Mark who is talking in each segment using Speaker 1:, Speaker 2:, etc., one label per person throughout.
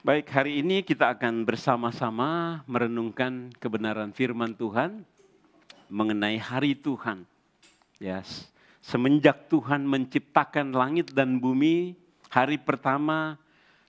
Speaker 1: Baik, hari ini kita akan bersama-sama merenungkan kebenaran firman Tuhan mengenai hari Tuhan. Ya, semenjak Tuhan menciptakan langit dan bumi, hari pertama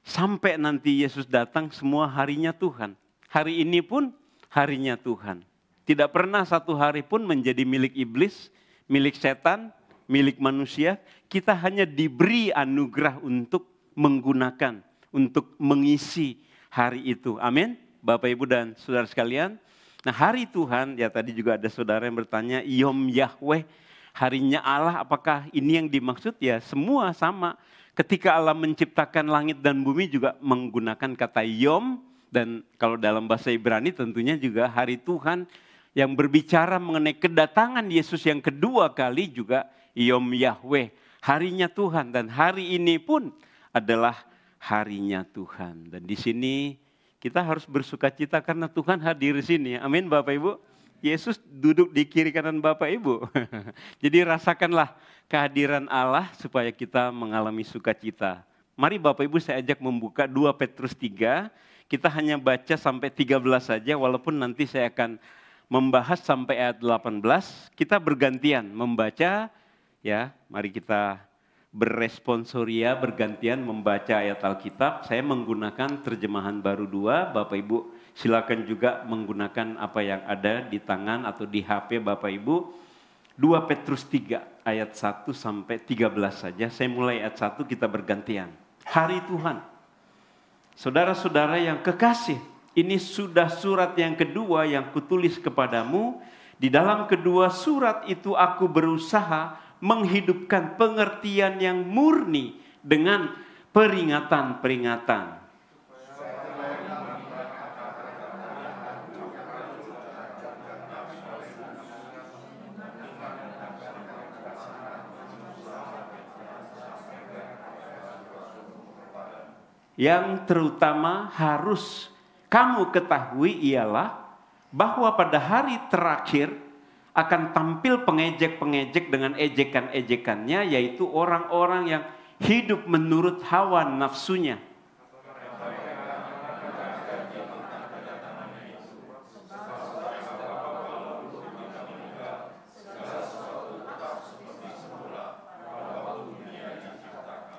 Speaker 1: sampai nanti Yesus datang, semua harinya Tuhan. Hari ini pun harinya Tuhan. Tidak pernah satu hari pun menjadi milik iblis, milik setan, milik manusia. Kita hanya diberi anugerah untuk menggunakan, untuk mengisi hari itu. Amin. Bapak, Ibu, dan saudara sekalian. Nah, hari Tuhan, ya tadi juga ada saudara yang bertanya, Yom Yahweh, harinya Allah, apakah ini yang dimaksud? Ya, semua sama. Ketika Allah menciptakan langit dan bumi juga menggunakan kata Yom, dan kalau dalam bahasa Ibrani tentunya juga hari Tuhan yang berbicara mengenai kedatangan Yesus yang kedua kali juga Yom Yahweh, harinya Tuhan. Dan hari ini pun adalah harinya Tuhan. Dan di sini kita harus bersuka cita karena Tuhan hadir di sini. Amin Bapak Ibu. Yesus duduk di kiri kanan Bapak Ibu. Jadi rasakanlah kehadiran Allah supaya kita mengalami sukacita. Mari Bapak Ibu saya ajak membuka 2 Petrus 3. Kita hanya baca sampai 13 saja walaupun nanti saya akan membahas sampai ayat 18. Kita bergantian membaca, ya. Mari kita berresponsoria, bergantian membaca ayat Alkitab. Saya menggunakan terjemahan baru 2, Bapak Ibu silakan juga menggunakan apa yang ada di tangan atau di HP Bapak Ibu. 2 Petrus 3 ayat 1 sampai 13 saja. Saya mulai ayat 1, kita bergantian. Hari Tuhan. Saudara-saudara yang kekasih, ini sudah surat yang kedua yang kutulis kepadamu. Di dalam kedua surat itu aku berusaha menghidupkan pengertian yang murni dengan peringatan-peringatan. Yang terutama harus kamu ketahui ialah bahwa pada hari terakhir akan tampil pengejek-pengejek dengan ejekan-ejekannya, yaitu orang-orang yang hidup menurut hawa nafsunya.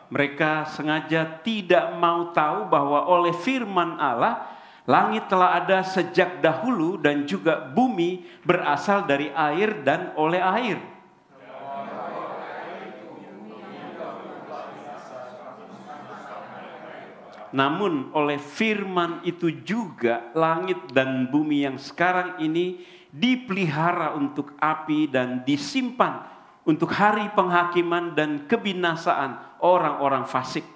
Speaker 1: Mereka sengaja tidak mau tahu bahwa oleh firman Allah, langit telah ada sejak dahulu dan juga bumi berasal dari air dan oleh air. Namun oleh firman itu juga langit dan bumi yang sekarang ini dipelihara untuk api dan disimpan untuk hari penghakiman dan kebinasaan orang-orang fasik.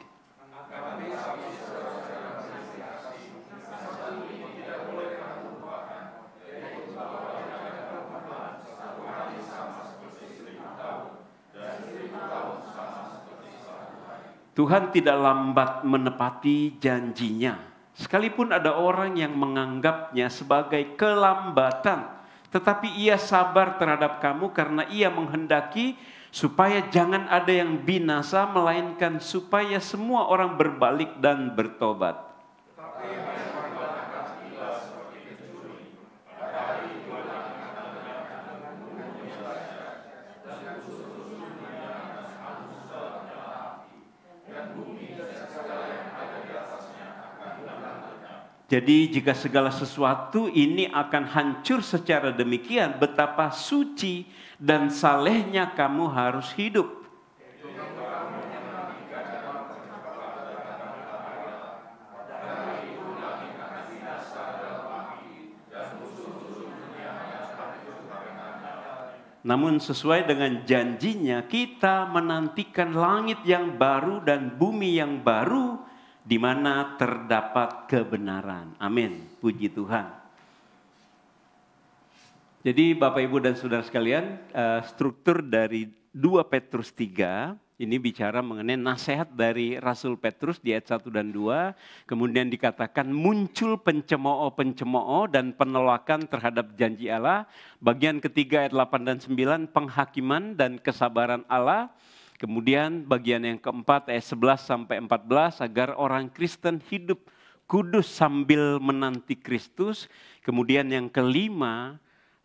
Speaker 1: Tuhan tidak lambat menepati janjinya. Sekalipun ada orang yang menganggapnya sebagai kelambatan, tetapi ia sabar terhadap kamu karena ia menghendaki supaya jangan ada yang binasa, melainkan supaya semua orang berbalik dan bertobat. Jadi jika segala sesuatu ini akan hancur secara demikian, betapa suci dan salehnya kamu harus hidup. Namun sesuai dengan janjinya, kita menantikan langit yang baru dan bumi yang baru, di mana terdapat kebenaran. Amin. Puji Tuhan. Jadi Bapak, Ibu, dan saudara sekalian, struktur dari 2 Petrus 3 ini bicara mengenai nasihat dari Rasul Petrus di ayat 1 dan 2. Kemudian dikatakan muncul pencemooh dan penolakan terhadap janji Allah. Bagian ketiga ayat 8 dan 9, penghakiman dan kesabaran Allah. Kemudian bagian yang keempat ayat 11 sampai 14, agar orang Kristen hidup kudus sambil menanti Kristus. Kemudian yang kelima,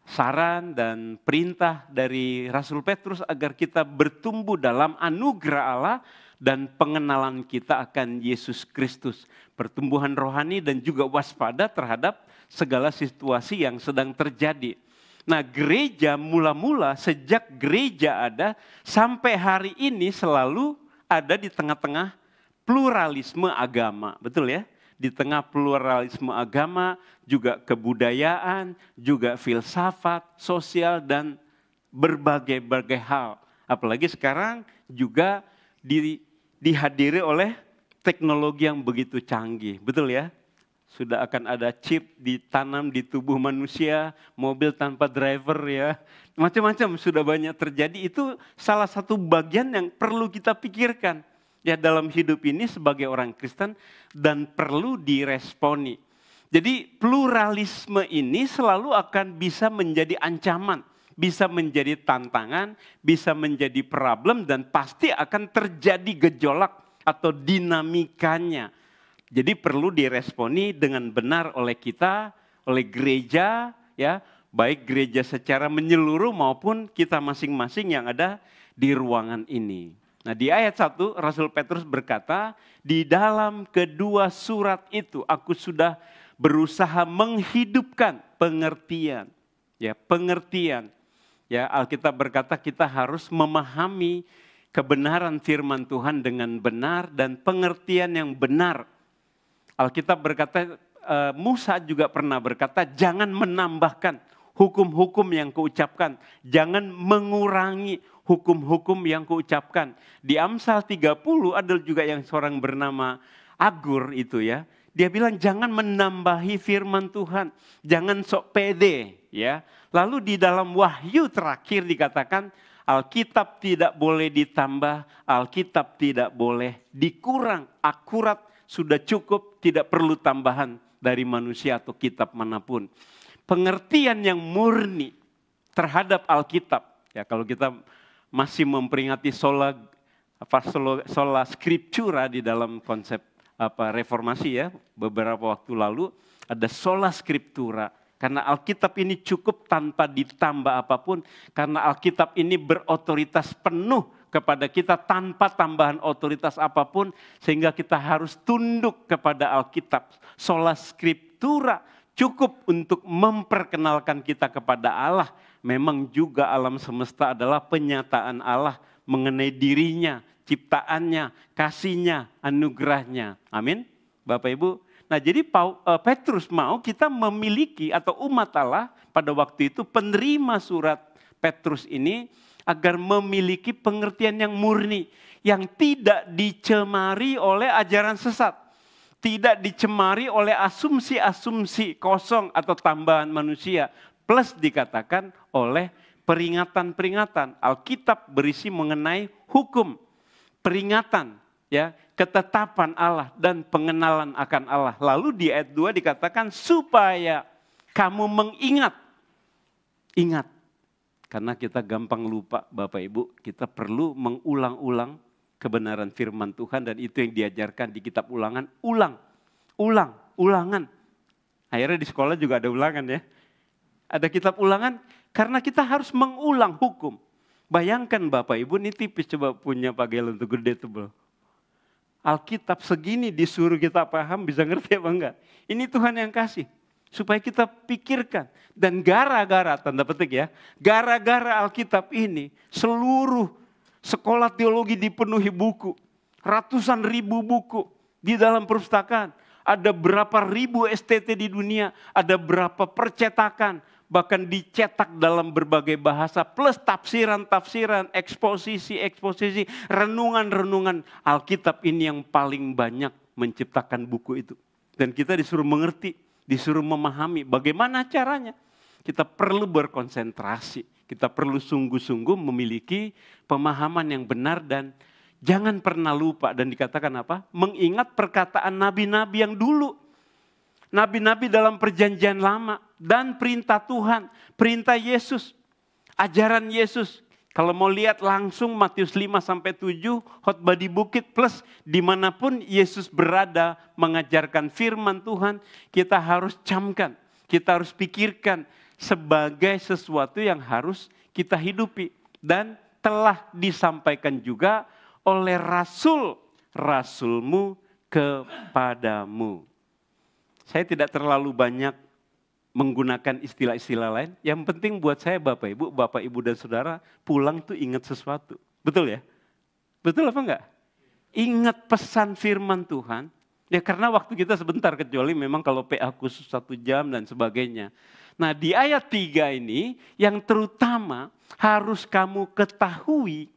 Speaker 1: saran dan perintah dari Rasul Petrus agar kita bertumbuh dalam anugerah Allah dan pengenalan kita akan Yesus Kristus. Pertumbuhan rohani dan juga waspada terhadap segala situasi yang sedang terjadi. Nah, gereja mula-mula sejak gereja ada sampai hari ini selalu ada di tengah-tengah pluralisme agama. Betul ya? Di tengah pluralisme agama, juga kebudayaan, juga filsafat, sosial, dan berbagai-bagai hal. Apalagi sekarang juga dihadiri oleh teknologi yang begitu canggih. Betul ya? Sudah akan ada chip ditanam di tubuh manusia, mobil tanpa driver ya. Macam-macam sudah banyak terjadi. Itu salah satu bagian yang perlu kita pikirkan ya dalam hidup ini sebagai orang Kristen dan perlu diresponi. Jadi pluralisme ini selalu akan bisa menjadi ancaman, bisa menjadi tantangan, bisa menjadi problem dan pasti akan terjadi gejolak atau dinamikanya. Jadi perlu diresponi dengan benar oleh kita, oleh gereja, ya, baik gereja secara menyeluruh maupun kita masing-masing yang ada di ruangan ini. Nah, di ayat 1 Rasul Petrus berkata, di dalam kedua surat itu aku sudah berusaha menghidupkan pengertian. Ya, pengertian. Ya, Alkitab berkata kita harus memahami kebenaran firman Tuhan dengan benar dan pengertian yang benar. Alkitab berkata, Musa juga pernah berkata, jangan menambahkan hukum-hukum yang kuucapkan. Jangan mengurangi hukum-hukum yang kuucapkan. Di Amsal 30 ada juga yang seorang bernama Agur itu ya. Dia bilang jangan menambahi firman Tuhan. Jangan sok pede ya. Lalu di dalam Wahyu terakhir dikatakan, Alkitab tidak boleh ditambah, Alkitab tidak boleh dikurang. Akurat, sudah cukup, tidak perlu tambahan dari manusia atau kitab manapun. Pengertian yang murni terhadap Alkitab. Ya, kalau kita masih memperingati sola scriptura di dalam konsep reformasi ya, beberapa waktu lalu ada sola scriptura. Karena Alkitab ini cukup tanpa ditambah apapun. Karena Alkitab ini berotoritas penuh kepada kita tanpa tambahan otoritas apapun. Sehingga kita harus tunduk kepada Alkitab. Sola scriptura cukup untuk memperkenalkan kita kepada Allah. Memang juga alam semesta adalah penyataan Allah mengenai dirinya, ciptaannya, kasihnya, anugerahnya. Amin. Bapak Ibu. Nah, jadi Petrus mau kita memiliki atau umat Allah pada waktu itu penerima surat Petrus ini agar memiliki pengertian yang murni, yang tidak dicemari oleh ajaran sesat, tidak dicemari oleh asumsi-asumsi kosong atau tambahan manusia, plus dikatakan oleh peringatan-peringatan. Alkitab berisi mengenai hukum, peringatan, ya, ketetapan Allah dan pengenalan akan Allah. Lalu di ayat 2 dikatakan supaya kamu mengingat. Ingat. Karena kita gampang lupa Bapak Ibu, kita perlu mengulang-ulang kebenaran firman Tuhan dan itu yang diajarkan di kitab Ulangan. Ulangan. Akhirnya di sekolah juga ada ulangan ya. Ada kitab Ulangan karena kita harus mengulang hukum. Bayangkan Bapak Ibu, ini tipis coba punya Pak Gel untuk gede tebel. Alkitab segini disuruh kita paham, bisa ngerti apa enggak? Ini Tuhan yang kasih. Supaya kita pikirkan. Dan gara-gara, tanda petik ya. Gara-gara Alkitab ini, seluruh sekolah teologi dipenuhi buku. Ratusan ribu buku di dalam perpustakaan. Ada berapa ribu STT di dunia. Ada berapa percetakan. Bahkan dicetak dalam berbagai bahasa, plus tafsiran-tafsiran, eksposisi, renungan-renungan. Alkitab ini yang paling banyak menciptakan buku itu. Dan kita disuruh mengerti, disuruh memahami bagaimana caranya. Kita perlu berkonsentrasi, kita perlu sungguh-sungguh memiliki pemahaman yang benar dan jangan pernah lupa. Dan dikatakan apa? Mengingat perkataan nabi-nabi yang dulu. Nabi-nabi dalam perjanjian lama dan perintah Tuhan, perintah Yesus, ajaran Yesus Kalau mau lihat langsung Matius 5-7, khotbah di bukit plus dimanapun Yesus berada mengajarkan firman Tuhan, kita harus camkan, kita harus pikirkan sebagai sesuatu yang harus kita hidupi. Dan telah disampaikan juga oleh rasulmu kepadamu. Saya tidak terlalu banyak menggunakan istilah-istilah lain. Yang penting buat saya Bapak Ibu dan Saudara, pulang tuh ingat sesuatu. Betul ya? Betul apa enggak? Ingat pesan firman Tuhan. Ya karena waktu kita sebentar, kecuali memang kalau PA khusus 1 jam dan sebagainya. Nah di ayat 3 ini yang terutama harus kamu ketahui.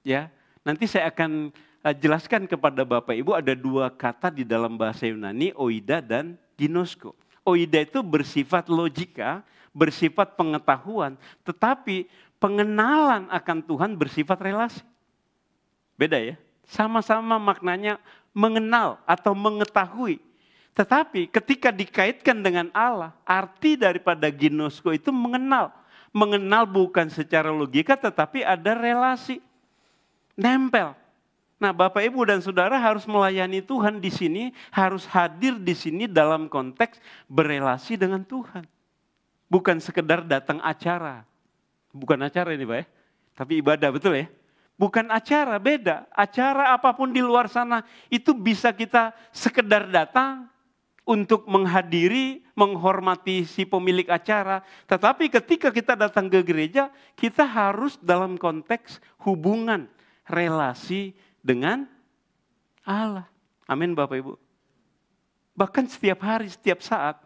Speaker 1: Ya, nanti saya akan jelaskan kepada Bapak Ibu ada 2 kata di dalam bahasa Yunani, oida dan ginosko. Oida itu bersifat logika, bersifat pengetahuan, tetapi pengenalan akan Tuhan bersifat relasi. Beda ya, sama-sama maknanya mengenal atau mengetahui. Tetapi ketika dikaitkan dengan Allah, arti daripada ginosko itu mengenal. Mengenal bukan secara logika tetapi ada relasi, nempel. Nah, Bapak Ibu dan Saudara harus melayani Tuhan di sini, harus hadir di sini dalam konteks berelasi dengan Tuhan. Bukan sekedar datang acara. Bukan acara ini Pak ya, tapi ibadah, betul ya? Bukan acara, beda. Acara apapun di luar sana itu bisa kita sekedar datang untuk menghadiri, menghormati si pemilik acara. Tetapi ketika kita datang ke gereja, kita harus dalam konteks hubungan, relasi dengan Allah. Amin Bapak Ibu. Bahkan setiap hari, setiap saat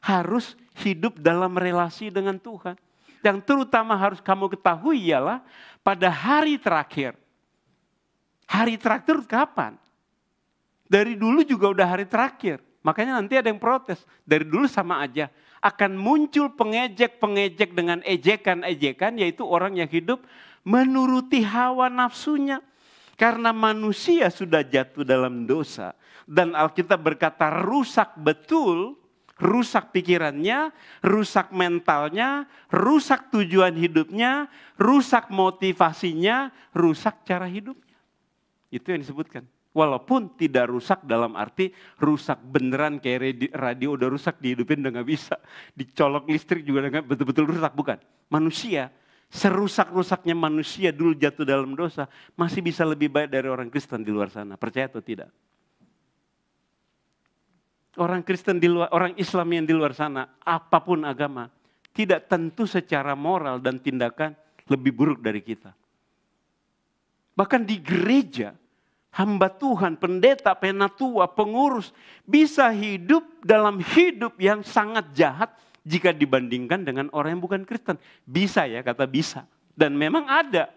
Speaker 1: harus hidup dalam relasi dengan Tuhan. Yang terutama harus kamu ketahui ialah pada hari terakhir. Hari terakhir kapan? Dari dulu juga udah hari terakhir. Makanya nanti ada yang protes. Dari dulu sama aja. Akan muncul pengejek-pengejek dengan ejekan-ejekan, yaitu orang yang hidup menuruti hawa nafsunya. Karena manusia sudah jatuh dalam dosa. Dan Alkitab berkata rusak betul, rusak pikirannya, rusak mentalnya, rusak tujuan hidupnya, rusak motivasinya, rusak cara hidupnya. Itu yang disebutkan. Walaupun tidak rusak dalam arti rusak beneran kayak radio udah rusak dihidupin udah gak bisa. Dicolok listrik juga udah gak betul-betul rusak, bukan. Manusia. Serusak-rusaknya manusia dulu jatuh dalam dosa, masih bisa lebih baik dari orang Kristen di luar sana. Percaya atau tidak? Orang Kristen di luar, orang Islam yang di luar sana, apapun agama, tidak tentu secara moral dan tindakan lebih buruk dari kita. Bahkan di gereja, hamba Tuhan, pendeta, penatua, pengurus, bisa hidup dalam hidup yang sangat jahat, jika dibandingkan dengan orang yang bukan Kristen. Bisa ya, kata bisa. Dan memang ada.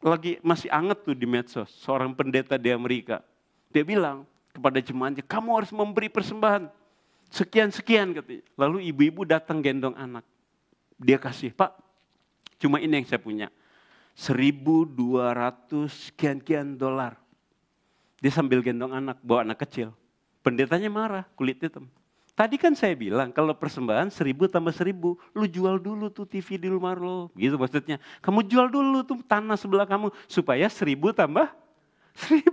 Speaker 1: Lagi masih anget tuh di medsos. Seorang pendeta di Amerika. Dia bilang kepada jemaatnya, kamu harus memberi persembahan. Sekian-sekian katanya. Lalu ibu-ibu datang gendong anak. Dia kasih, Pak, cuma ini yang saya punya. 1.200 sekian-sekian dolar. Dia sambil gendong anak, bawa anak kecil. Pendetanya marah, kulit hitam. Tadi kan saya bilang kalau persembahan 1.000 tambah 1.000, lu jual dulu tuh TV di rumah lo. Gitu maksudnya. Kamu jual dulu tuh tanah sebelah kamu supaya 1.000 tambah 1.000.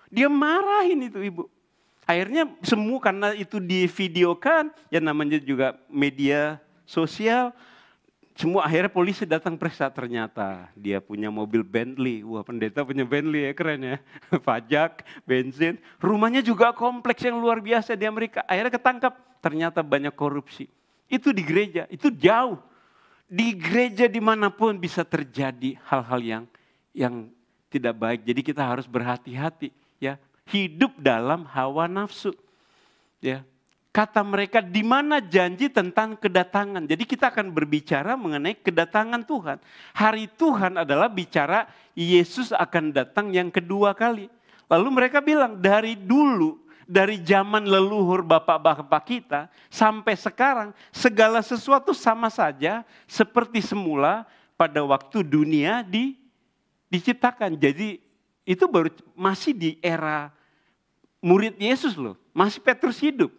Speaker 1: Dia marahin itu ibu. Akhirnya semua karena itu divideokan, ya namanya juga media sosial. Semua akhirnya polisi datang periksa, ternyata dia punya mobil Bentley. Wah, pendeta punya Bentley ya, keren ya. Pajak, bensin. Rumahnya juga kompleks yang luar biasa di Amerika. Akhirnya ketangkap, ternyata banyak korupsi. Itu di gereja, itu jauh. Di gereja dimanapun bisa terjadi hal-hal yang tidak baik. Jadi kita harus berhati-hati, ya. Hidup dalam hawa nafsu, ya. Kata mereka, di mana janji tentang kedatangan. Jadi kita akan berbicara mengenai kedatangan Tuhan. Hari Tuhan adalah bicara Yesus akan datang yang kedua kali. Lalu mereka bilang, dari dulu, dari zaman leluhur bapak-bapak kita, sampai sekarang, segala sesuatu sama saja seperti semula pada waktu dunia diciptakan. Jadi itu baru masih di era murid Yesus loh, masih Petrus hidup.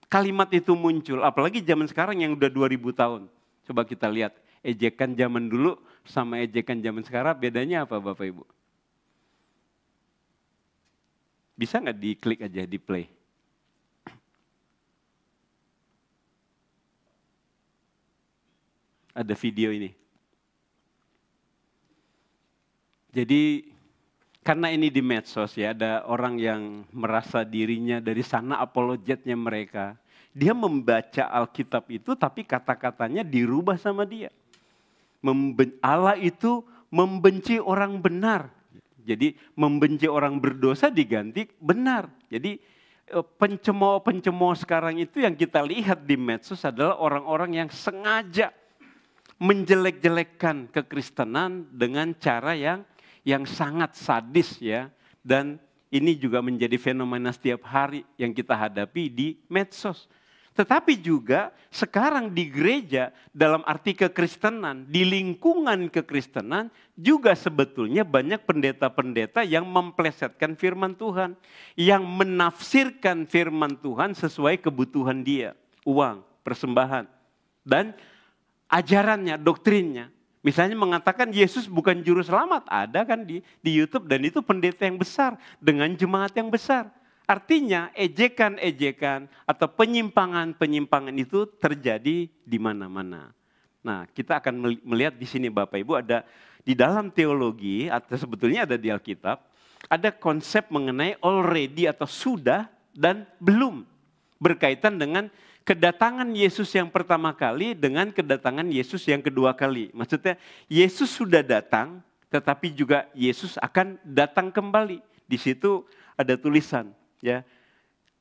Speaker 1: Kalimat itu muncul, apalagi zaman sekarang yang udah 2000 tahun. Coba kita lihat, ejekan zaman dulu sama ejekan zaman sekarang bedanya apa Bapak Ibu? Bisa nggak diklik aja di play? Ada video ini. Jadi karena ini di medsos ya, ada orang yang merasa dirinya dari sana apologetnya mereka. Dia membaca Alkitab itu tapi kata-katanya dirubah sama dia. Allah itu membenci orang benar. Jadi membenci orang berdosa diganti benar. Jadi pencemooh-pencemooh sekarang itu yang kita lihat di medsos adalah orang-orang yang sengaja menjelek-jelekkan kekristenan dengan cara yang sangat sadis ya. Dan ini juga menjadi fenomena setiap hari yang kita hadapi di medsos. Tetapi juga sekarang di gereja dalam arti kekristenan, di lingkungan kekristenan juga sebetulnya banyak pendeta-pendeta yang memplesetkan firman Tuhan. Yang menafsirkan firman Tuhan sesuai kebutuhan dia. Uang, persembahan, dan ajarannya, doktrinnya. Misalnya mengatakan Yesus bukan juru selamat, ada kan di YouTube, dan itu pendeta yang besar dengan jemaat yang besar. Artinya ejekan-ejekan atau penyimpangan-penyimpangan itu terjadi di mana-mana. Nah, kita akan melihat di sini Bapak Ibu ada di dalam teologi atau sebetulnya ada di Alkitab, ada konsep mengenai already atau sudah dan belum. Berkaitan dengan kedatangan Yesus yang pertama kali dengan kedatangan Yesus yang kedua kali. Maksudnya Yesus sudah datang, tetapi juga Yesus akan datang kembali. Di situ ada tulisan. Ya,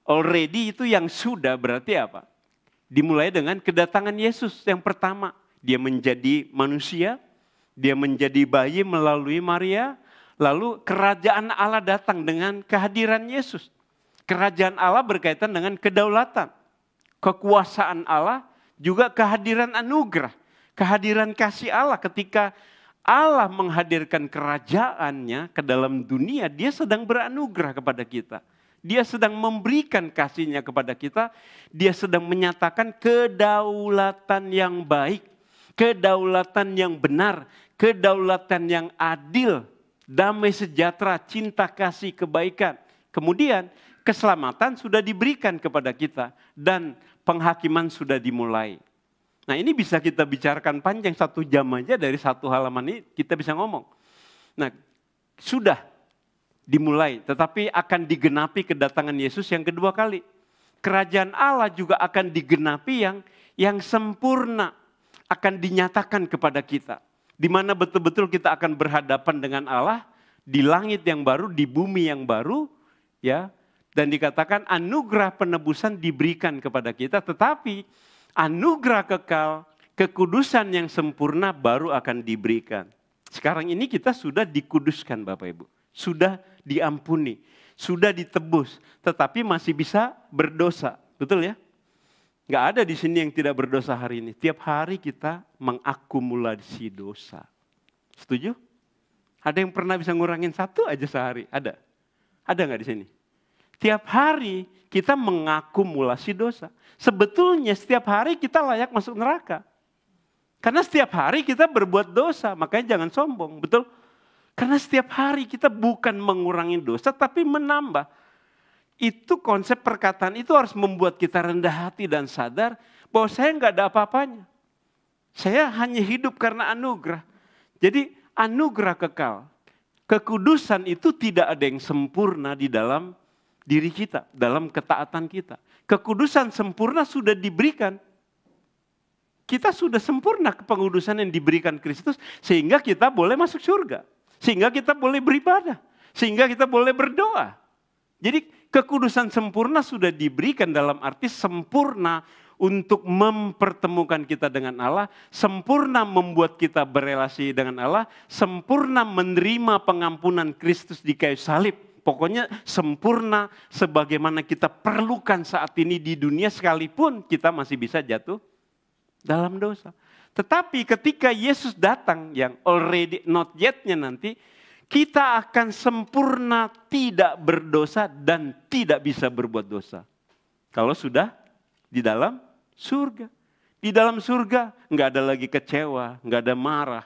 Speaker 1: already itu yang sudah berarti apa? Dimulai dengan kedatangan Yesus yang pertama. Dia menjadi manusia, dia menjadi bayi melalui Maria, lalu kerajaan Allah datang dengan kehadiran Yesus. Kerajaan Allah berkaitan dengan kedaulatan, kekuasaan Allah, juga kehadiran anugerah, kehadiran kasih Allah. Ketika Allah menghadirkan kerajaannya ke dalam dunia, dia sedang beranugerah kepada kita. Dia sedang memberikan kasih-Nya kepada kita. Dia sedang menyatakan kedaulatan yang baik, kedaulatan yang benar, kedaulatan yang adil, damai sejahtera, cinta kasih, kebaikan. Kemudian keselamatan sudah diberikan kepada kita dan penghakiman sudah dimulai. Nah, ini bisa kita bicarakan panjang 1 jam aja dari 1 halaman ini kita bisa ngomong. Nah, sudah dimulai, tetapi akan digenapi kedatangan Yesus yang kedua kali. Kerajaan Allah juga akan digenapi yang sempurna, akan dinyatakan kepada kita. Di mana betul-betul kita akan berhadapan dengan Allah di langit yang baru, di bumi yang baru, ya. Dan dikatakan anugerah penebusan diberikan kepada kita, tetapi anugerah kekal, kekudusan yang sempurna baru akan diberikan. Sekarang ini kita sudah dikuduskan Bapak Ibu. Sudah diampuni, sudah ditebus, tetapi masih bisa berdosa. Betul ya? Nggak ada di sini yang tidak berdosa hari ini. Tiap hari kita mengakumulasi dosa. Setuju? Ada yang pernah bisa ngurangin 1 aja sehari? Ada? Ada nggak di sini? Tiap hari kita mengakumulasi dosa. Sebetulnya setiap hari kita layak masuk neraka. Karena setiap hari kita berbuat dosa, makanya jangan sombong, betul? Karena setiap hari kita bukan mengurangi dosa, tapi menambah. Itu konsep perkataan itu harus membuat kita rendah hati dan sadar bahwa saya nggak ada apa-apanya. Saya hanya hidup karena anugerah. Jadi anugerah kekal. Kekudusan itu tidak ada yang sempurna di dalam diri kita, dalam ketaatan kita. Kekudusan sempurna sudah diberikan. Kita sudah sempurna kepengudusan yang diberikan Kristus sehingga kita boleh masuk surga. Sehingga kita boleh beribadah. Sehingga kita boleh berdoa. Jadi kekudusan sempurna sudah diberikan dalam arti sempurna untuk mempertemukan kita dengan Allah. Sempurna membuat kita berelasi dengan Allah. Sempurna menerima pengampunan Kristus di kayu salib. Pokoknya sempurna sebagaimana kita perlukan saat ini di dunia sekalipun kita masih bisa jatuh dalam dosa. Tetapi ketika Yesus datang yang already not yet-nya nanti, kita akan sempurna tidak berdosa dan tidak bisa berbuat dosa. Kalau sudah di dalam surga. Di dalam surga nggak ada lagi kecewa, nggak ada marah,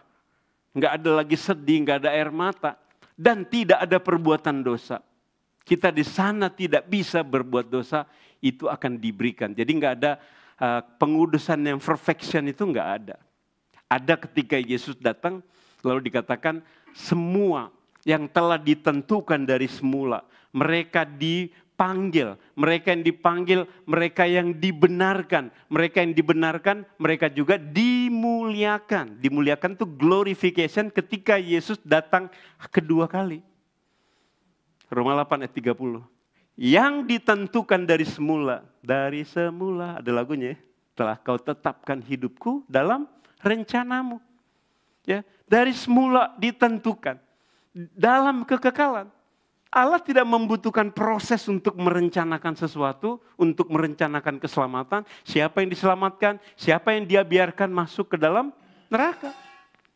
Speaker 1: nggak ada lagi sedih, nggak ada air mata, dan tidak ada perbuatan dosa. Kita di sana tidak bisa berbuat dosa, itu akan diberikan. Jadi nggak ada pengudusan yang perfection, itu nggak ada. Ada ketika Yesus datang, lalu dikatakan semua yang telah ditentukan dari semula, mereka dipanggil, mereka yang dibenarkan, mereka juga dimuliakan. Dimuliakan itu glorification ketika Yesus datang kedua kali. Roma 8 ayat 30. Yang ditentukan dari semula, ada lagunya ya, telah kau tetapkan hidupku dalam rencanamu. Ya, dari semula ditentukan dalam kekekalan. Allah tidak membutuhkan proses untuk merencanakan sesuatu, untuk merencanakan keselamatan. Siapa yang diselamatkan, siapa yang dia biarkan masuk ke dalam neraka.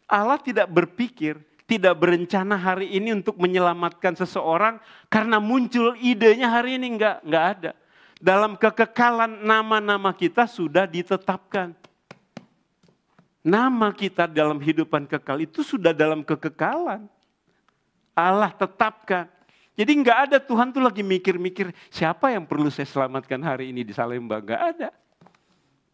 Speaker 1: Allah tidak berpikir, tidak berencana hari ini untuk menyelamatkan seseorang karena muncul idenya hari ini, enggak ada. Dalam kekekalan nama-nama kita sudah ditetapkan. Nama kita dalam hidupan kekal itu sudah dalam kekekalan. Allah tetapkan. Jadi enggak ada Tuhan tuh lagi mikir-mikir siapa yang perlu saya selamatkan hari ini di Salemba. Enggak ada.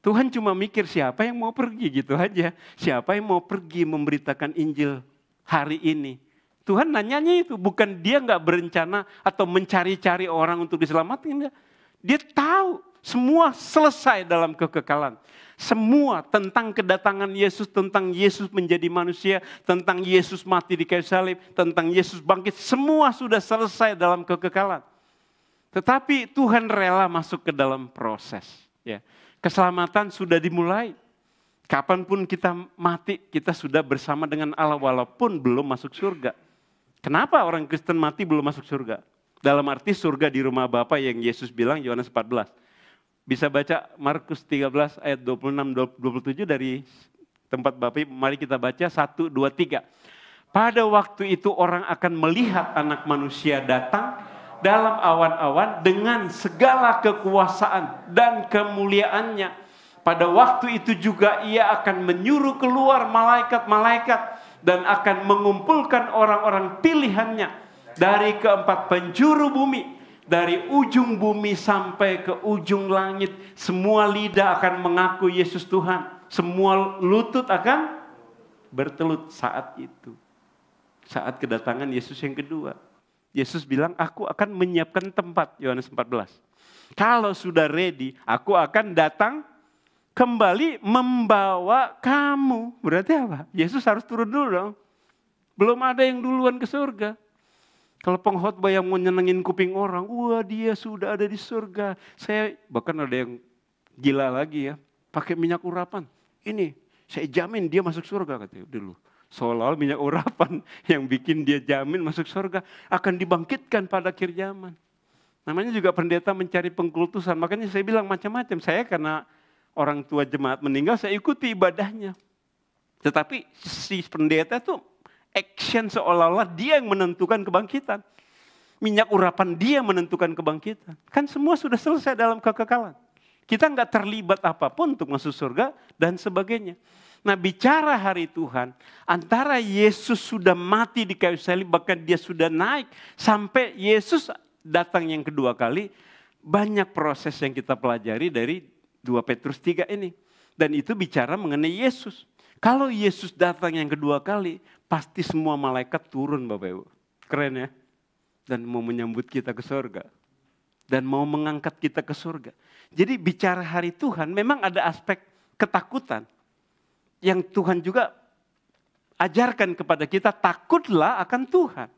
Speaker 1: Tuhan cuma mikir siapa yang mau pergi gitu aja. Siapa yang mau pergi memberitakan Injil hari ini. Tuhan nanyanya itu, bukan dia enggak berencana atau mencari-cari orang untuk diselamatkan. Enggak. Dia tahu semua selesai dalam kekekalan. Semua tentang kedatangan Yesus, tentang Yesus menjadi manusia, tentang Yesus mati di kayu salib, tentang Yesus bangkit, semua sudah selesai dalam kekekalan. Tetapi Tuhan rela masuk ke dalam proses. Ya. Keselamatan sudah dimulai. Kapanpun kita mati, kita sudah bersama dengan Allah walaupun belum masuk surga. Kenapa orang Kristen mati belum masuk surga? Dalam arti surga di rumah Bapa yang Yesus bilang, Yohanes 14. Bisa baca Markus 13 ayat 26-27 dari tempat Bapak. Mari kita baca 1, 2, 3. Pada waktu itu orang akan melihat Anak Manusia datang dalam awan-awan dengan segala kekuasaan dan kemuliaannya. Pada waktu itu juga ia akan menyuruh keluar malaikat-malaikat dan akan mengumpulkan orang-orang pilihannya dari keempat penjuru bumi. Dari ujung bumi sampai ke ujung langit, semua lidah akan mengaku Yesus Tuhan. Semua lutut akan bertelut saat itu. Saat kedatangan Yesus yang kedua. Yesus bilang, aku akan menyiapkan tempat, Yohanes 14. Kalau sudah ready, aku akan datang kembali membawa kamu. Berarti apa? Yesus harus turun dulu dong. Belum ada yang duluan ke surga. Kalau pengkhotbah yang mau nyenengin kuping orang, wah dia sudah ada di surga. Saya bahkan ada yang gila lagi ya, pakai minyak urapan. Ini saya jamin dia masuk surga katanya dulu. Seolah-olah minyak urapan yang bikin dia jamin masuk surga akan dibangkitkan pada akhir zaman. Namanya juga pendeta mencari pengkultusan. Makanya saya bilang macam-macam. Saya karena orang tua jemaat meninggal, saya ikuti ibadahnya. Tetapi si pendeta tuh action seolah-olah dia yang menentukan kebangkitan. Minyak urapan dia menentukan kebangkitan. Kan semua sudah selesai dalam kekekalan. Kita nggak terlibat apapun untuk masuk surga dan sebagainya. Nah bicara hari Tuhan, antara Yesus sudah mati di kayu salib, bahkan dia sudah naik, sampai Yesus datang yang kedua kali, banyak proses yang kita pelajari dari 2 Petrus 3 ini. Dan itu bicara mengenai Yesus. Kalau Yesus datang yang kedua kali, pasti semua malaikat turun Bapak Ibu. Keren ya. Dan mau menyambut kita ke surga. Dan mau mengangkat kita ke surga. Jadi bicara hari Tuhan memang ada aspek ketakutan. Yang Tuhan juga ajarkan kepada kita, takutlah akan Tuhan.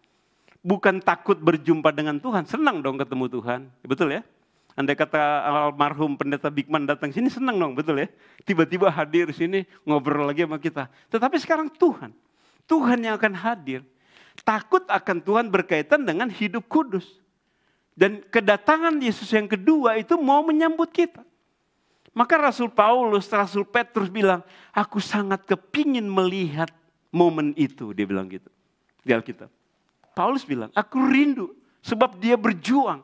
Speaker 1: Bukan takut berjumpa dengan Tuhan, senang dong ketemu Tuhan. Betul ya? Andai kata almarhum pendeta Bigman datang sini senang dong, betul ya? Tiba-tiba hadir sini ngobrol lagi sama kita. Tetapi sekarang Tuhan yang akan hadir. Takut akan Tuhan berkaitan dengan hidup kudus. Dan kedatangan Yesus yang kedua itu mau menyambut kita. Maka Rasul Paulus, Rasul Petrus bilang, aku sangat kepingin melihat momen itu. Dia bilang gitu di Alkitab. Paulus bilang, aku rindu sebab dia berjuang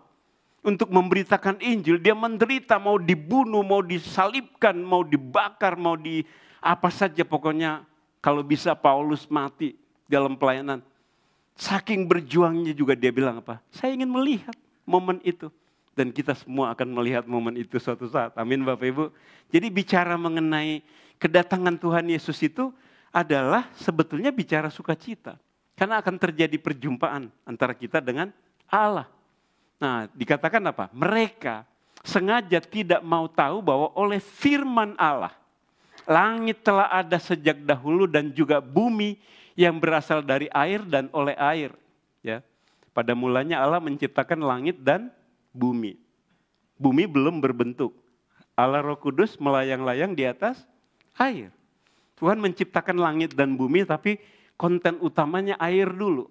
Speaker 1: untuk memberitakan Injil. Dia menderita, mau dibunuh, mau disalibkan, mau dibakar, mau di apa saja pokoknya Kalau bisa Paulus mati dalam pelayanan. Saking berjuangnya juga dia bilang apa? Saya ingin melihat momen itu. Dan kita semua akan melihat momen itu suatu saat. Amin Bapak Ibu. Jadi bicara mengenai kedatangan Tuhan Yesus itu adalah sebetulnya bicara sukacita. Karena akan terjadi perjumpaan antara kita dengan Allah. Nah, dikatakan apa? Mereka sengaja tidak mau tahu bahwa oleh firman Allah, langit telah ada sejak dahulu dan juga bumi yang berasal dari air dan oleh air. Ya, pada mulanya Allah menciptakan langit dan bumi. Bumi belum berbentuk. Allah Roh Kudus melayang-layang di atas air. Tuhan menciptakan langit dan bumi tapi konten utamanya air dulu.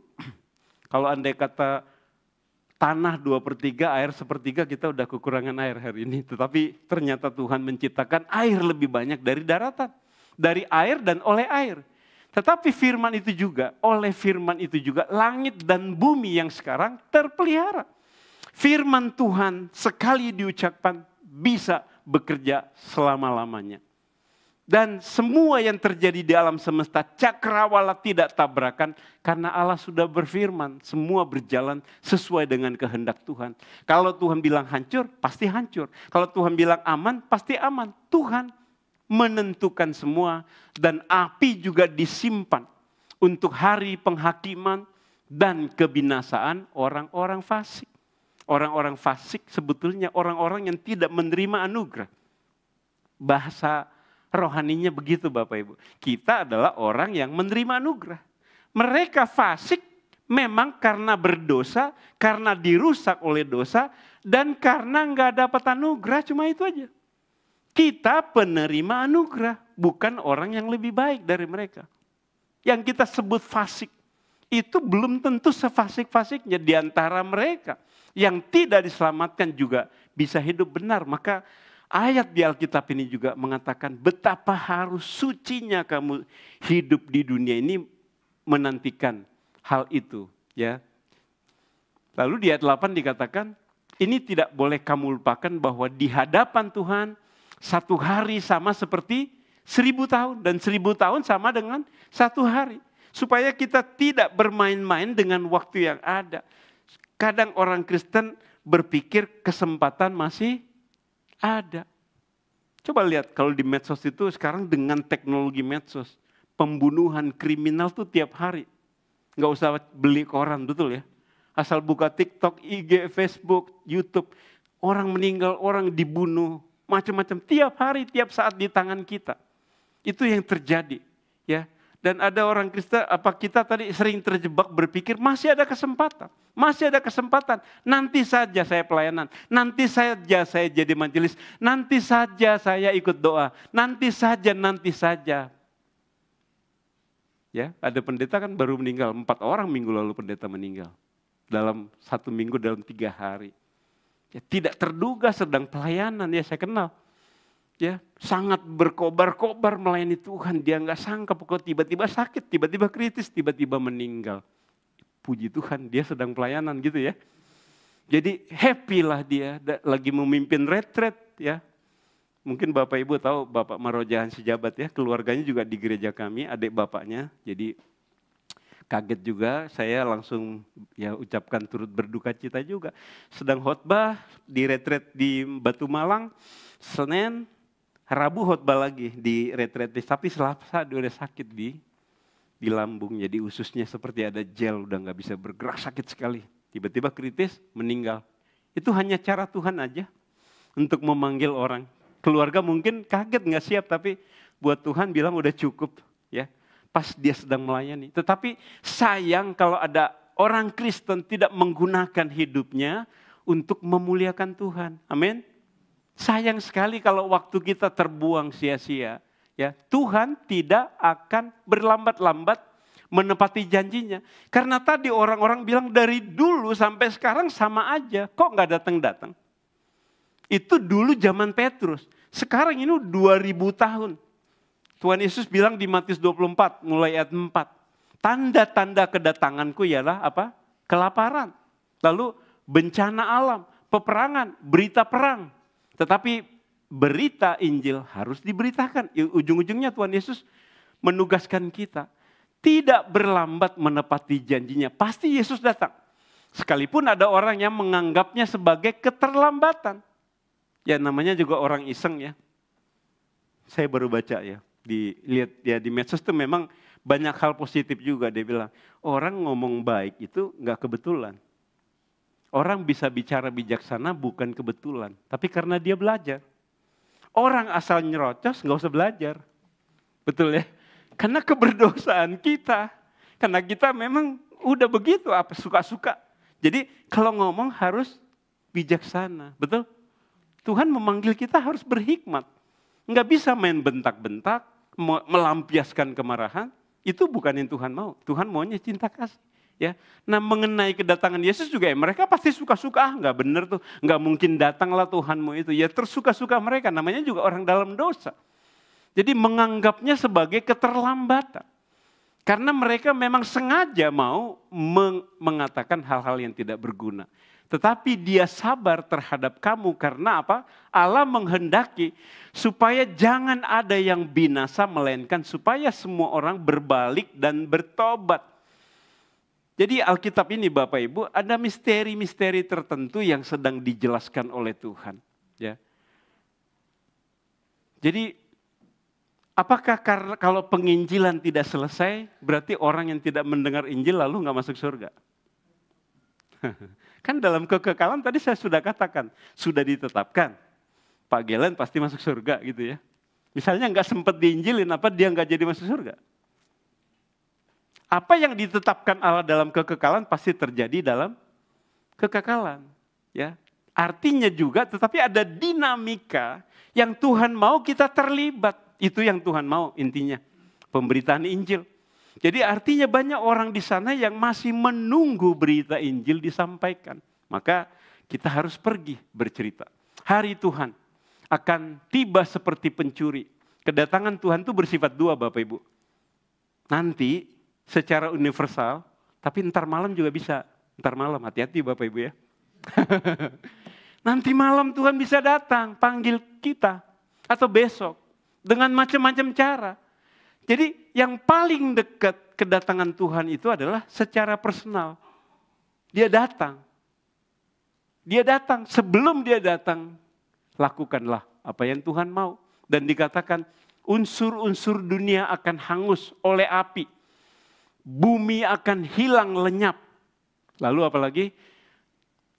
Speaker 1: Kalau andai kata tanah 2/3, air 1/3, kita udah kekurangan air hari ini. Tetapi ternyata Tuhan menciptakan air lebih banyak dari daratan. Dari air dan oleh air. Tetapi firman itu juga, oleh firman itu juga langit dan bumi yang sekarang terpelihara. Firman Tuhan sekali diucapkan bisa bekerja selama-lamanya. Dan semua yang terjadi di alam semesta cakrawala tidak tabrakan karena Allah sudah berfirman. Semua berjalan sesuai dengan kehendak Tuhan. Kalau Tuhan bilang hancur, pasti hancur. Kalau Tuhan bilang aman, pasti aman. Tuhan menentukan semua dan api juga disimpan untuk hari penghakiman dan kebinasaan orang-orang fasik. Orang-orang fasik sebetulnya orang-orang yang tidak menerima anugerah. Bahasa rohaninya begitu Bapak Ibu. Kita adalah orang yang menerima anugerah. Mereka fasik memang karena berdosa, karena dirusak oleh dosa, dan karena nggak dapat anugerah, cuma itu aja. Kita penerima anugerah, bukan orang yang lebih baik dari mereka. Yang kita sebut fasik, itu belum tentu sefasik-fasiknya di antara mereka. Yang tidak diselamatkan juga bisa hidup benar. Maka ayat di Alkitab ini juga mengatakan betapa harus sucinya kamu hidup di dunia ini menantikan hal itu. Ya. Lalu di ayat 8 dikatakan ini tidak boleh kamu lupakan bahwa di hadapan Tuhan satu hari sama seperti 1000 tahun. Dan 1000 tahun sama dengan satu hari. Supaya kita tidak bermain-main dengan waktu yang ada. Kadang orang Kristen berpikir kesempatan masih ada. Coba lihat kalau di medsos itu sekarang dengan teknologi medsos. Pembunuhan kriminal tuh tiap hari. Nggak usah beli koran, betul ya. Asal buka TikTok, IG, Facebook, YouTube. Orang meninggal, orang dibunuh. Macam-macam tiap hari, tiap saat di tangan kita. Itu yang terjadi. Ya. Dan ada orang Kristen, apa kita tadi sering terjebak berpikir masih ada kesempatan. Masih ada kesempatan. Nanti saja saya pelayanan. Nanti saja saya jadi majelis. Nanti saja saya ikut doa. Nanti saja. Ya, ada pendeta kan baru meninggal. 4 orang minggu lalu pendeta meninggal. Dalam 1 minggu, dalam 3 hari. Ya, tidak terduga sedang pelayanan, ya saya kenal. Ya, sangat berkobar-kobar melayani Tuhan. Dia nggak sangka pokoknya tiba-tiba sakit, tiba-tiba kritis, tiba-tiba meninggal. Puji Tuhan, dia sedang pelayanan gitu ya. Jadi happy lah dia, lagi memimpin retret ya. Mungkin Bapak Ibu tahu Bapak Marojahan Sejabat ya, keluarganya juga di gereja kami, adik bapaknya. Jadi kaget juga, saya langsung ya ucapkan turut berduka cita juga. Sedang khotbah di retret di Batu Malang, Senin, Rabu khotbah lagi di retret, tapi Selasa dia udah sakit di lambung, jadi ususnya seperti ada gel, udah nggak bisa bergerak, sakit sekali. Tiba-tiba kritis, meninggal. Itu hanya cara Tuhan aja untuk memanggil orang. Keluarga mungkin kaget nggak siap, tapi buat Tuhan bilang udah cukup ya. Pas dia sedang melayani. Tetapi sayang kalau ada orang Kristen tidak menggunakan hidupnya untuk memuliakan Tuhan. Amin. Sayang sekali kalau waktu kita terbuang sia-sia. Ya, Tuhan tidak akan berlambat-lambat menepati janjinya. Karena tadi orang-orang bilang dari dulu sampai sekarang sama aja. Kok nggak datang-datang? Itu dulu zaman Petrus. Sekarang ini 2000 tahun. Tuhan Yesus bilang di Matius 24 mulai ayat 4. Tanda-tanda kedatanganku ialah apa? Kelaparan. Lalu bencana alam, peperangan, berita perang. Tetapi berita Injil harus diberitakan. Ujung-ujungnya Tuhan Yesus menugaskan kita tidak berlambat menepati janjinya. Pasti Yesus datang. Sekalipun ada orang yang menganggapnya sebagai keterlambatan. Ya namanya juga orang iseng ya. Saya baru baca ya, dilihat ya di medsos itu memang banyak hal positif juga. Dia bilang, orang ngomong baik itu nggak kebetulan. Orang bisa bicara bijaksana bukan kebetulan, tapi karena dia belajar. Orang asal nyerocos nggak usah belajar. Betul ya? Karena keberdosaan kita. Karena kita memang udah begitu, apa suka-suka. Jadi kalau ngomong harus bijaksana, betul? Tuhan memanggil kita harus berhikmat. Nggak bisa main bentak-bentak, melampiaskan kemarahan. Itu bukan yang Tuhan mau. Tuhan maunya cinta kasih. Ya, nah mengenai kedatangan Yesus juga ya, mereka pasti suka-suka, nggak bener tuh, nggak mungkin datanglah Tuhanmu itu. Ya tersuka-suka mereka, namanya juga orang dalam dosa. Jadi menganggapnya sebagai keterlambatan. Karena mereka memang sengaja mau mengatakan hal-hal yang tidak berguna. Tetapi dia sabar terhadap kamu karena apa? Allah menghendaki supaya jangan ada yang binasa melainkan supaya semua orang berbalik dan bertobat. Jadi Alkitab ini Bapak Ibu ada misteri-misteri tertentu yang sedang dijelaskan oleh Tuhan. Ya. Jadi apakah karena kalau penginjilan tidak selesai, berarti orang yang tidak mendengar Injil lalu nggak masuk surga? Kan dalam kekekalan tadi saya sudah katakan, sudah ditetapkan. Pak Gelen pasti masuk surga gitu ya. Misalnya nggak sempat diinjilin, apa dia nggak jadi masuk surga? Apa yang ditetapkan Allah dalam kekekalan pasti terjadi dalam kekekalan. Ya. Artinya juga, tetapi ada dinamika yang Tuhan mau kita terlibat. Itu yang Tuhan mau intinya, pemberitaan Injil. Jadi artinya banyak orang di sana yang masih menunggu berita Injil disampaikan. Maka kita harus pergi bercerita. Hari Tuhan akan tiba seperti pencuri. Kedatangan Tuhan itu bersifat dua Bapak Ibu. Nanti secara universal, tapi ntar malam juga bisa. Ntar malam, hati-hati Bapak Ibu ya. Nanti malam Tuhan bisa datang, panggil kita. Atau besok. Dengan macam-macam cara. Jadi yang paling dekat kedatangan Tuhan itu adalah secara personal. Dia datang. Dia datang. Sebelum dia datang, lakukanlah apa yang Tuhan mau. Dan dikatakan unsur-unsur dunia akan hangus oleh api. Bumi akan hilang lenyap. Lalu apalagi?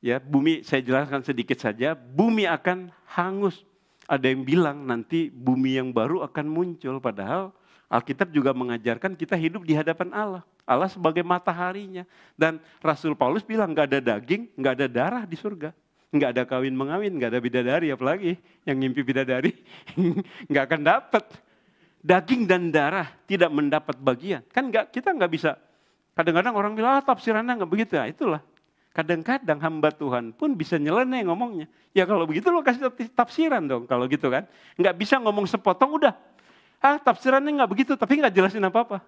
Speaker 1: Ya, bumi saya jelaskan sedikit saja. Bumi akan hangus. Ada yang bilang nanti bumi yang baru akan muncul. Padahal Alkitab juga mengajarkan kita hidup di hadapan Allah. Allah sebagai mataharinya. Dan Rasul Paulus bilang gak ada daging, gak ada darah di surga. Gak ada kawin-mengawin, gak ada bidadari apalagi. Yang ngimpi bidadari gak akan dapat. Daging dan darah tidak mendapat bagian. Kan kita gak bisa. Kadang-kadang orang bilang tafsirannya gak begitu. Ya, itulah. Kadang-kadang hamba Tuhan pun bisa nyeleneh ngomongnya. Ya kalau begitu lo kasih tafsiran dong kalau gitu kan. Nggak bisa ngomong sepotong udah. Tafsirannya nggak begitu tapi nggak jelasin apa-apa.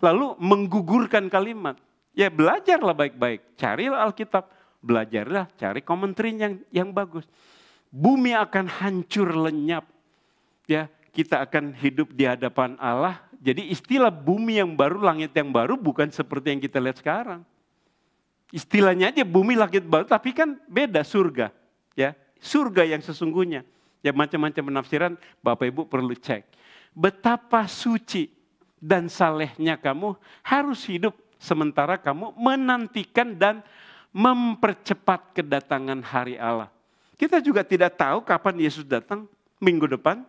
Speaker 1: Lalu menggugurkan kalimat. Ya belajarlah baik-baik. Carilah Alkitab. Belajarlah cari komentarnya yang bagus. Bumi akan hancur lenyap. Ya kita akan hidup di hadapan Allah. Jadi istilah bumi yang baru, langit yang baru bukan seperti yang kita lihat sekarang. Istilahnya aja bumi langit baru, tapi kan beda surga. Ya, surga yang sesungguhnya. Ya macam-macam penafsiran Bapak Ibu perlu cek. Betapa suci dan salehnya kamu harus hidup sementara kamu menantikan dan mempercepat kedatangan hari Allah. Kita juga tidak tahu kapan Yesus datang, minggu depan,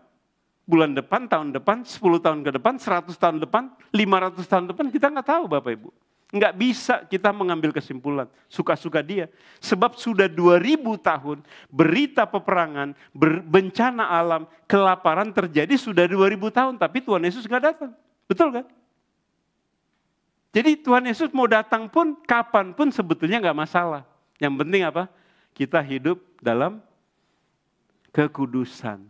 Speaker 1: bulan depan, tahun depan, 10 tahun ke depan, 100 tahun depan, 500 tahun depan, kita nggak tahu Bapak Ibu. Nggak bisa kita mengambil kesimpulan, suka-suka dia. Sebab sudah 2000 tahun berita peperangan, bencana alam, kelaparan terjadi sudah 2000 tahun. Tapi Tuhan Yesus nggak datang, betul kan? Jadi Tuhan Yesus mau datang pun, kapan pun sebetulnya nggak masalah. Yang penting apa? Kita hidup dalam kekudusan.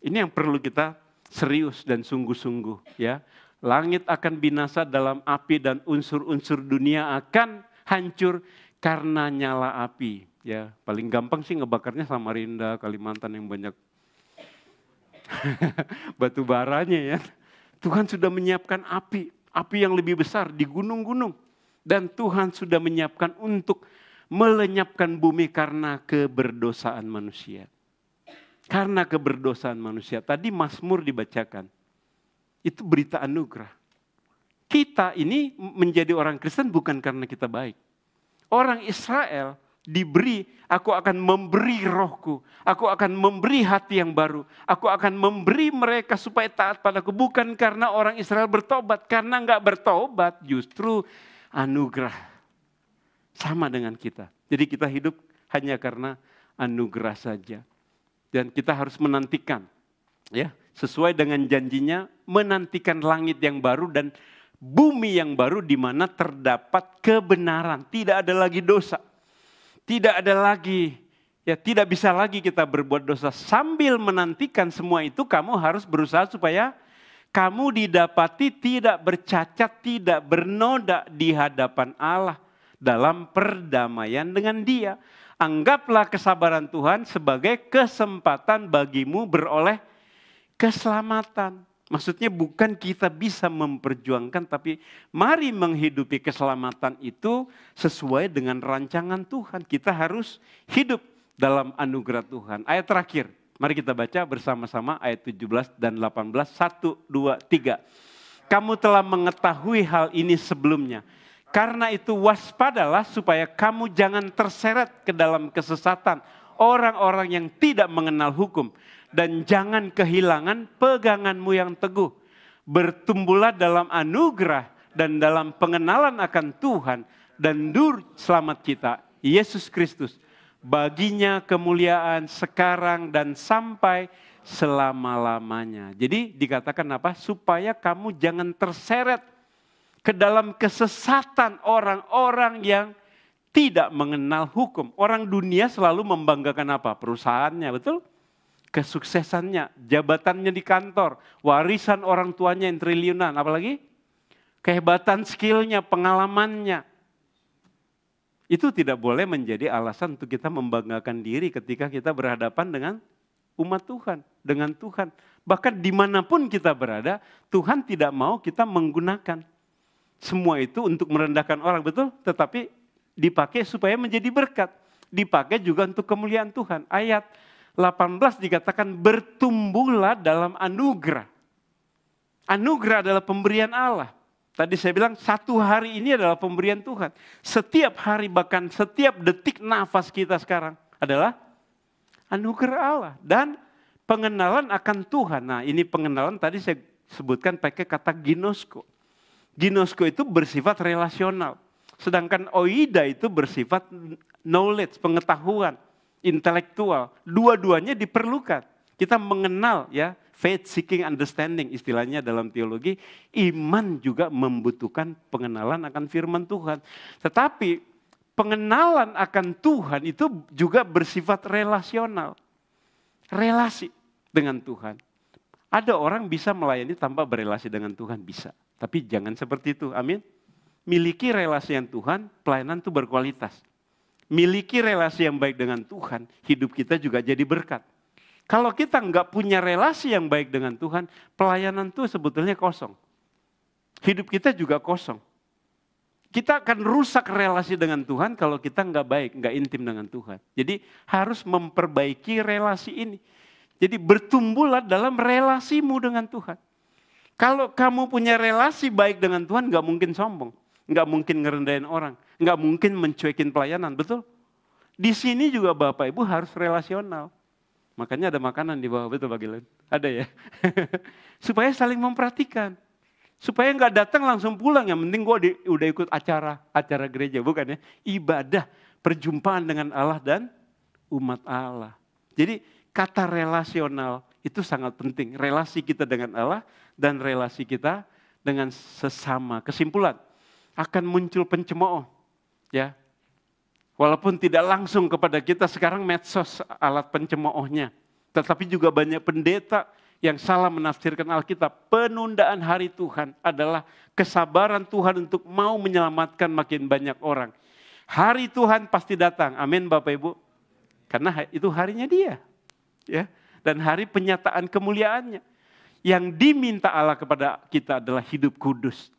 Speaker 1: Ini yang perlu kita serius dan sungguh-sungguh ya. Langit akan binasa dalam api dan unsur-unsur dunia akan hancur karena nyala api. Ya, paling gampang sih ngebakarnya Samarinda, Kalimantan yang banyak batu baranya ya. Tuhan sudah menyiapkan api yang lebih besar di gunung-gunung. Dan Tuhan sudah menyiapkan untuk melenyapkan bumi karena keberdosaan manusia. Karena keberdosaan manusia. Tadi Mazmur dibacakan. Itu berita anugerah. Kita ini menjadi orang Kristen bukan karena kita baik. Orang Israel diberi, aku akan memberi rohku. Aku akan memberi hati yang baru. Aku akan memberi mereka supaya taat padaku. Bukan karena orang Israel bertobat. Karena enggak bertobat justru anugerah. Sama dengan kita. Jadi kita hidup hanya karena anugerah saja. Dan kita harus menantikan. Ya, sesuai dengan janjinya, menantikan langit yang baru dan bumi yang baru di mana terdapat kebenaran. Tidak ada lagi dosa. Tidak ada lagi, ya tidak bisa lagi kita berbuat dosa. Sambil menantikan semua itu, kamu harus berusaha supaya kamu didapati tidak bercacat, tidak bernoda di hadapan Allah dalam perdamaian dengan Dia. Anggaplah kesabaran Tuhan sebagai kesempatan bagimu beroleh keselamatan. Maksudnya bukan kita bisa memperjuangkan, tapi mari menghidupi keselamatan itu sesuai dengan rancangan Tuhan. Kita harus hidup dalam anugerah Tuhan. Ayat terakhir, mari kita baca bersama-sama ayat 17 dan 18. 1, 2, 3. Kamu telah mengetahui hal ini sebelumnya. Karena itu waspadalah supaya kamu jangan terseret ke dalam kesesatan orang-orang yang tidak mengenal hukum. Dan jangan kehilangan peganganmu yang teguh. Bertumbuhlah dalam anugerah dan dalam pengenalan akan Tuhan dan Juru Selamat kita, Yesus Kristus. Baginya kemuliaan sekarang dan sampai selama-lamanya. Jadi dikatakan apa? Supaya kamu jangan terseret ke dalam kesesatan orang-orang yang tidak mengenal hukum. Orang dunia selalu membanggakan apa? Perusahaannya, betul? Kesuksesannya, jabatannya di kantor, warisan orang tuanya yang triliunan, apalagi kehebatan skillnya, pengalamannya. Itu tidak boleh menjadi alasan untuk kita membanggakan diri ketika kita berhadapan dengan umat Tuhan, dengan Tuhan. Bahkan dimanapun kita berada, Tuhan tidak mau kita menggunakan semua itu untuk merendahkan orang, betul? Tetapi dipakai supaya menjadi berkat, dipakai juga untuk kemuliaan Tuhan. Ayat 18 dikatakan bertumbuhlah dalam anugerah. Anugerah adalah pemberian Allah. Tadi saya bilang satu hari ini adalah pemberian Tuhan. Setiap hari bahkan setiap detik nafas kita sekarang adalah anugerah Allah. Dan pengenalan akan Tuhan. Nah ini pengenalan tadi saya sebutkan pakai kata ginosko. Ginosko itu bersifat relasional. Sedangkan oida itu bersifat knowledge, pengetahuan. Intelektual, dua-duanya diperlukan. Kita mengenal ya, faith seeking understanding istilahnya dalam teologi, iman juga membutuhkan pengenalan akan firman Tuhan. Tetapi pengenalan akan Tuhan itu juga bersifat relasional. Relasi dengan Tuhan. Ada orang bisa melayani tanpa berelasi dengan Tuhan, bisa. Tapi jangan seperti itu, amin. Miliki relasi yang Tuhan, pelayanan itu berkualitas. Miliki relasi yang baik dengan Tuhan, hidup kita juga jadi berkat. Kalau kita nggak punya relasi yang baik dengan Tuhan, pelayanan itu sebetulnya kosong. Hidup kita juga kosong. Kita akan rusak relasi dengan Tuhan kalau kita nggak baik, nggak intim dengan Tuhan. Jadi harus memperbaiki relasi ini. Jadi bertumbuhlah dalam relasimu dengan Tuhan. Kalau kamu punya relasi baik dengan Tuhan, nggak mungkin sombong. Nggak mungkin ngerendahin orang. Nggak mungkin mencuekin pelayanan, betul? Di sini juga Bapak Ibu harus relasional. Makanya ada makanan di bawah, betul Pak Gilen? Ada ya? Supaya saling memperhatikan. Supaya nggak datang langsung pulang, yang penting gue udah ikut acara gereja, bukan ya? Ibadah, perjumpaan dengan Allah dan umat Allah. Jadi kata relasional itu sangat penting. Relasi kita dengan Allah dan relasi kita dengan sesama. Kesimpulan, akan muncul pencemooh, ya. Walaupun tidak langsung kepada kita, sekarang medsos alat pencemoohnya. Tetapi juga banyak pendeta yang salah menafsirkan Alkitab. Penundaan hari Tuhan adalah kesabaran Tuhan untuk mau menyelamatkan makin banyak orang. Hari Tuhan pasti datang, amin Bapak Ibu. Karena itu harinya Dia, ya. Dan hari penyataan kemuliaannya. Yang diminta Allah kepada kita adalah hidup kudus.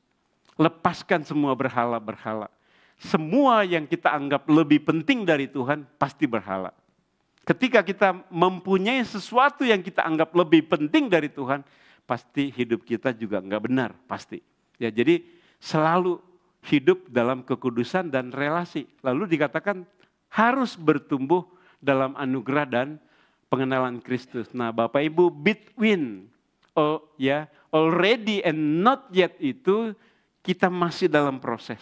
Speaker 1: Lepaskan semua berhala-berhala. Semua yang kita anggap lebih penting dari Tuhan pasti berhala. Ketika kita mempunyai sesuatu yang kita anggap lebih penting dari Tuhan, pasti hidup kita juga enggak benar, pasti. Ya, jadi selalu hidup dalam kekudusan dan relasi. Lalu dikatakan harus bertumbuh dalam anugerah dan pengenalan Kristus. Nah, Bapak Ibu, between already and not yet itu kita masih dalam proses.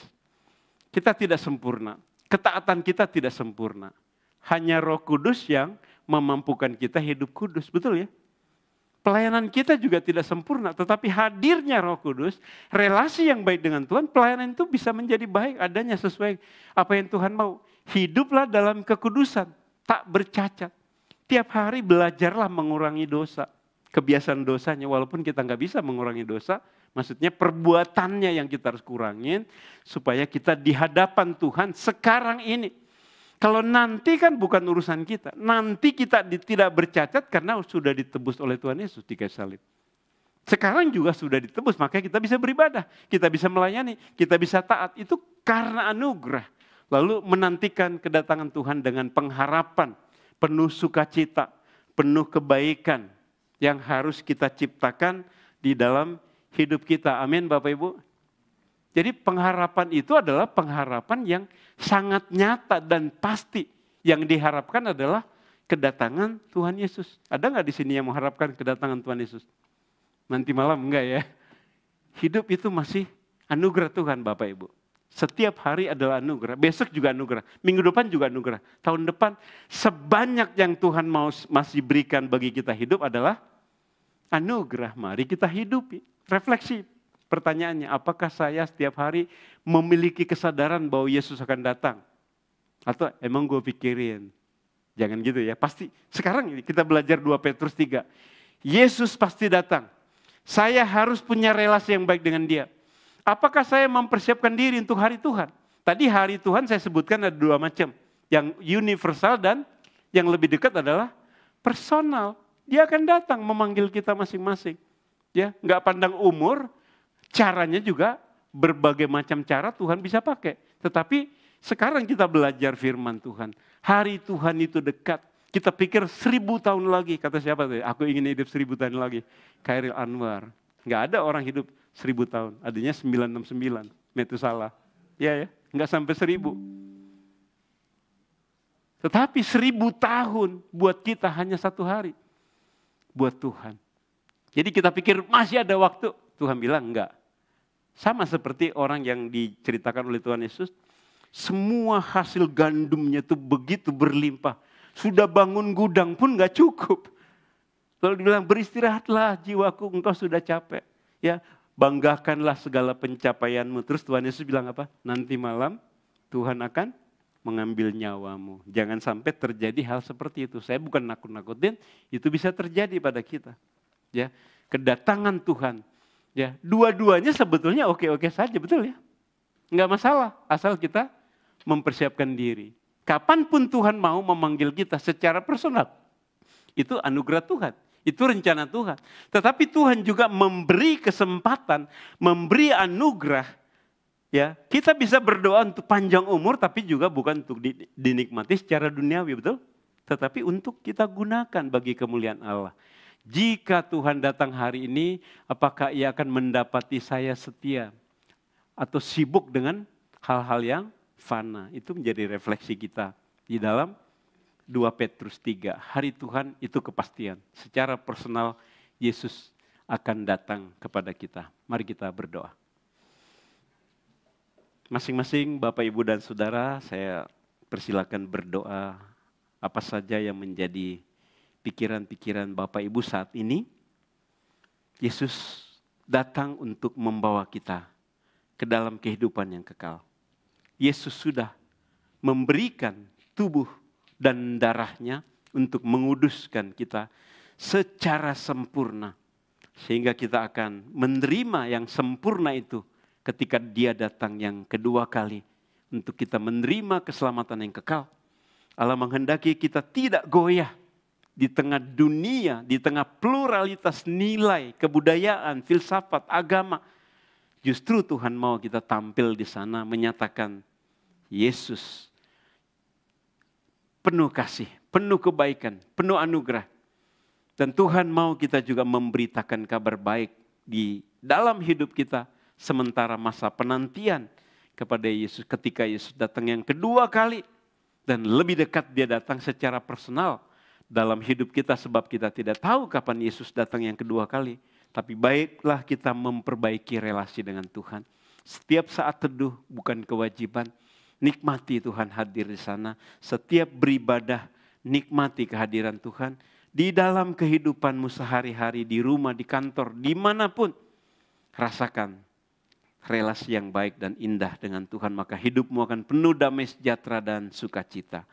Speaker 1: Kita tidak sempurna. Ketaatan kita tidak sempurna. Hanya Roh Kudus yang memampukan kita hidup kudus. Betul ya? Pelayanan kita juga tidak sempurna. Tetapi hadirnya Roh Kudus, relasi yang baik dengan Tuhan, pelayanan itu bisa menjadi baik adanya sesuai apa yang Tuhan mau. Hiduplah dalam kekudusan, tak bercacat. Tiap hari belajarlah mengurangi dosa. Kebiasaan dosanya, walaupun kita nggak bisa mengurangi dosa, maksudnya perbuatannya yang kita harus kurangin supaya kita di hadapan Tuhan sekarang ini. Kalau nanti kan bukan urusan kita. Nanti kita tidak bercacat karena sudah ditebus oleh Tuhan Yesus di kayu salib. Sekarang juga sudah ditebus, makanya kita bisa beribadah. Kita bisa melayani, kita bisa taat. Itu karena anugerah. Lalu menantikan kedatangan Tuhan dengan pengharapan, penuh sukacita, penuh kebaikan yang harus kita ciptakan di dalam hidup kita. Amin Bapak Ibu. Jadi pengharapan itu adalah pengharapan yang sangat nyata dan pasti. Yang diharapkan adalah kedatangan Tuhan Yesus. Ada nggak di sini yang mengharapkan kedatangan Tuhan Yesus? Nanti malam enggak ya? Hidup itu masih anugerah Tuhan Bapak Ibu. Setiap hari adalah anugerah, besok juga anugerah, minggu depan juga anugerah. Tahun depan sebanyak yang Tuhan mau masih berikan bagi kita hidup adalah anugerah. Mari kita hidupi. Refleksi. Pertanyaannya, apakah saya setiap hari memiliki kesadaran bahwa Yesus akan datang? Atau emang gue pikirin? Jangan gitu ya, pasti. Sekarang kita belajar 2 Petrus 3. Yesus pasti datang. Saya harus punya relasi yang baik dengan dia. Apakah saya mempersiapkan diri untuk hari Tuhan? Tadi hari Tuhan saya sebutkan ada 2 macam. Yang universal dan yang lebih dekat adalah personal. Dia akan datang memanggil kita masing-masing. Ya, nggak pandang umur. Caranya juga berbagai macam cara Tuhan bisa pakai. Tetapi sekarang kita belajar firman Tuhan. Hari Tuhan itu dekat. Kita pikir 1000 tahun lagi. Kata siapa tuh? Aku ingin hidup 1000 tahun lagi. Khairil Anwar. Nggak ada orang hidup 1000 tahun. Adanya 969. Metusalah. Ya, nggak sampai 1000. Tetapi 1000 tahun buat kita hanya 1 hari. Buat Tuhan. Jadi kita pikir masih ada waktu. Tuhan bilang enggak. Sama seperti orang yang diceritakan oleh Tuhan Yesus. Semua hasil gandumnya itu begitu berlimpah. Sudah bangun gudang pun enggak cukup. Lalu dibilang beristirahatlah jiwaku, engkau sudah capek. Ya, banggakanlah segala pencapaianmu. Terus Tuhan Yesus bilang apa? Nanti malam Tuhan akan mengambil nyawamu. Jangan sampai terjadi hal seperti itu. Saya bukan nakut-nakutin, itu bisa terjadi pada kita. Ya, kedatangan Tuhan. Ya, dua-duanya sebetulnya oke-oke saja, betul ya? Enggak masalah, asal kita mempersiapkan diri. Kapanpun Tuhan mau memanggil kita secara personal, itu anugerah Tuhan, itu rencana Tuhan. Tetapi Tuhan juga memberi kesempatan, memberi anugerah. Ya, kita bisa berdoa untuk panjang umur, tapi juga bukan untuk dinikmati secara duniawi, betul? Tetapi untuk kita gunakan bagi kemuliaan Allah. Jika Tuhan datang hari ini, apakah Ia akan mendapati saya setia atau sibuk dengan hal-hal yang fana? Itu menjadi refleksi kita di dalam 2 Petrus 3. Hari Tuhan itu kepastian. Secara personal Yesus akan datang kepada kita. Mari kita berdoa. Masing-masing Bapak, Ibu, dan Saudara, saya persilakan berdoa apa saja yang menjadi pikiran-pikiran Bapak Ibu saat ini. Yesus datang untuk membawa kita ke dalam kehidupan yang kekal. Yesus sudah memberikan tubuh dan darahnya untuk menguduskan kita secara sempurna. Sehingga kita akan menerima yang sempurna itu ketika Dia datang yang kedua kali. Untuk kita menerima keselamatan yang kekal. Allah menghendaki kita tidak goyah. di tengah dunia, di tengah pluralitas nilai, kebudayaan, filsafat, agama. Justru Tuhan mau kita tampil di sana menyatakan Yesus penuh kasih, penuh kebaikan, penuh anugerah. Dan Tuhan mau kita juga memberitakan kabar baik di dalam hidup kita sementara masa penantian kepada Yesus ketika Yesus datang yang kedua kali. Dan lebih dekat dia datang secara personal dalam hidup kita sebab kita tidak tahu kapan Yesus datang yang kedua kali. Tapi baiklah kita memperbaiki relasi dengan Tuhan. Setiap saat teduh bukan kewajiban. Nikmati Tuhan hadir di sana. Setiap beribadah nikmati kehadiran Tuhan. Di dalam kehidupanmu sehari-hari, di rumah, di kantor, dimanapun. Rasakan relasi yang baik dan indah dengan Tuhan. Maka hidupmu akan penuh damai sejahtera dan sukacita.